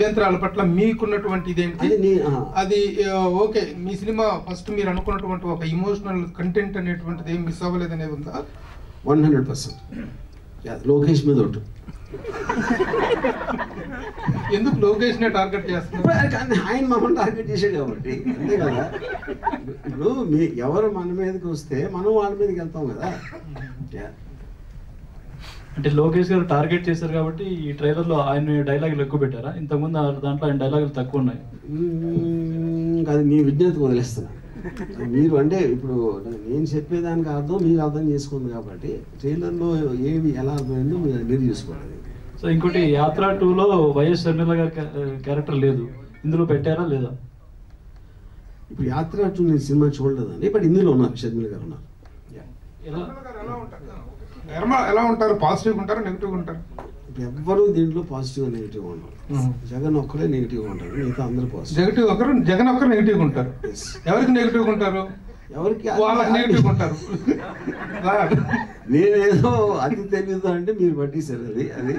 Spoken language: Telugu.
అభ్యంతరాల పట్ల మీకున్నటువంటి ఇదేంటి అది ఓకే మీ సినిమా ఫస్ట్ మీరు అనుకున్నటువంటి ఒక ఇమోషనల్ కంటెంట్ అనేటువంటిది ఏం మిస్ అవ్వలేదు అనేది ఉందా? 100% లోకేష్ మీద ఉంటుంది. ఎందుకు లోకేష్ నే టార్గెట్ చేస్తున్నారు? ఆయన మమ్మల్ని టార్గెట్ చేసాడు కాబట్టి అంతే కదా. ఇప్పుడు ఎవరు మన మీదకి వస్తే మనం వాళ్ళ మీదకి వెళ్తాం కదా. అంటే లోకేష్ గారు టార్గెట్ చేశారు కాబట్టి ఈ ట్రైలర్ లో ఆయన డైలాగులు ఎక్కువ పెట్టారా? ఇంతకుముందు దాంట్లో ఆయన డైలాగులు తక్కువ ఉన్నాయి. అది మీ విజ్ఞతకు వదిలేస్తున్నా. మీరు అంటే ఇప్పుడు నేను చెప్పేదానికి అర్థం మీరు అర్థం చేసుకుంది కాబట్టి ట్రైలర్లో ఏమి ఎలా అర్థమైందో మీరు చూసుకోవాలి. సో ఇంకోటి యాత్ర 2లో వైఎస్ షర్మిల గారి క్యారెక్టర్ లేదు, ఇందులో పెట్టారా లేదా? ఇప్పుడు యాత్ర 2 నేను సినిమా చూడలేదండి, బట్ ఇందులో ఉన్నారు, షర్మిల గారు ఉన్నారు. ఎలా ఉంటారు? పాజిటివ్ ఉంటారు, నెగిటివ్ ఉంటారు? ఎవ్వరూ దీంట్లో పాజిటివ్ నెగిటివ్ ఉంటారు. జగన్ ఒక్కడే నెగిటివ్ ఉంటారు, మిగతా అందరూ పాజిటివ్. జగన్ ఒక్కరు నెగిటివ్ ఉంటారు. ఎవరికి నెగిటివ్ ఉంటారు? ఎవరికి వాళ్ళకి నెగిటివ్ ఉంటారు. నేనేదో అతి తెలియదు అంటే మీరు పట్టేశారు అది